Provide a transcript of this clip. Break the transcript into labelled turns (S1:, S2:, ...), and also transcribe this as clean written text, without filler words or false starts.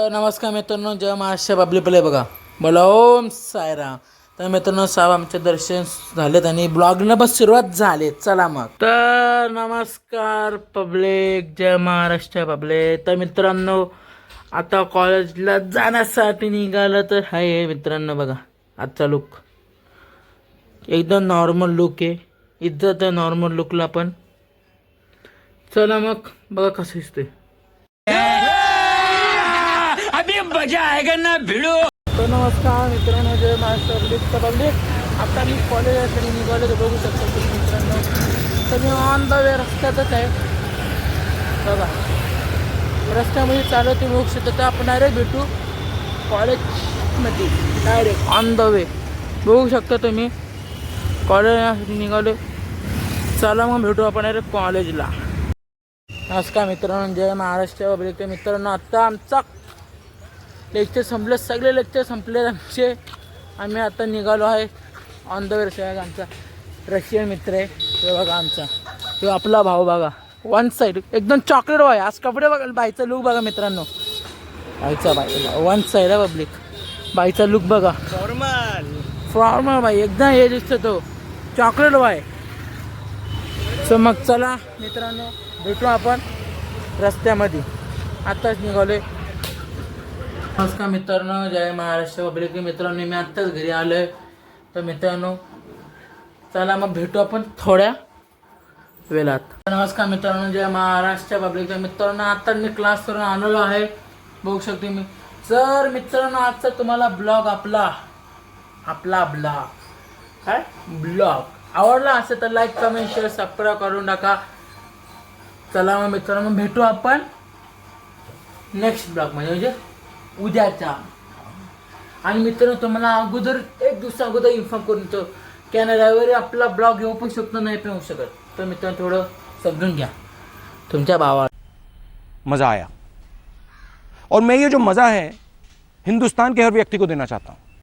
S1: तर नमस्कार मित्रांनो, जय महाराष्ट्र पब्लिक प्ले बघा. बोला ओम सायराम. तर मित्रांनो, साहेब आमचे दर्शन झालेत आणि ब्लॉगनं बस सुरुवात झाली. चला मग. तर नमस्कार पब्लिक, जय महाराष्ट्र पब्लिक. तर मित्रांनो, आता कॉलेजला जाण्यासाठी निघालं तर हाय मित्रांनो बघा. आजचा लुक एकदम नॉर्मल लुक आहे. इज्जत आहे नॉर्मल लुकला पण. चला मग बघा कसं दिसतंय.
S2: अभी मजा आएगा ना भिड़ो.
S1: तर नमस्कार मित्रांनो, जय महाराष्ट्र पब्लिक. आता मी कॉलेजासाठी निघालो तर बघू शकतो तुम्ही मित्रांनो. तर मी ऑन द वे रस्त्यातच आहे बघा. रस्त्यामध्ये चालत ते बघू शकतो. तर आपण डायरेक्ट भेटू कॉलेजमध्ये, डायरेक्ट ऑन द वे बघू शकता तुम्ही. कॉलेजसाठी निघालो. चला मग भेटू आपण डायरेक्ट कॉलेजला. नमस्कार मित्रांनो, जय महाराष्ट्र पब्लिक. मित्रांनो, आता आमचा लेक्चर संपले, सगळे लेक्चर संपले आमचे. आम्ही आता निघालो आहे ऑन द वे. आमचा रशियन मित्र आहे तो बघा. आमचा तो आपला भाऊ बघा. वन साईड एकदम चॉकलेट भाई. आज कपडे बघा, बाईचा लुक बघा मित्रांनो. बाईचा बाई वन साईड आहे पब्लिक. बाईचा लुक बघा, फॉर्मल बाई एकदम हे दिसतो तो चॉकलेट बाय. सो मग चला मित्रांनो, भेटू आपण रस्त्यामध्ये. आत्ताच निघालोय. नमस्कार मित्रांनो, जय महाराष्ट्र पब्लिक. मित्रांनो, मी आत्ताच घरी आलो आहे. तर मित्रांनो, चला मग भेटू आपण थोड्या वेळात. नमस्कार मित्रांनो, जय महाराष्ट्र पब्लिक. मित्रांनो, आत्ता मी क्लास करून आलेलो आहे बघू शकते मी. जर मित्रांनो आजचा तुम्हाला ब्लॉग आपला ब्लॉग काय ब्लॉग आवडला असेल तर लाईक कमेंट शेअर सबस्क्राईब करून टाका. चला मग मित्रांनो, भेटू आपण नेक्स्ट ब्लॉग म्हणजे उद्याचा. आणि मित्रांनो, तुम्हाला अगोदर एक दिवसा अगोदर इन्फॉर्म करून तो कॅनडावर आपला ब्लॉग येऊ पण शकतो, नाही पण होऊ शकत. तर मित्रांनो, थोडं समजून घ्या तुमच्या भावाला.
S3: मज़ा आया और मैं ये जो मज़ा है हिंदुस्तान के हर व्यक्ति को देना चाहता हूँ.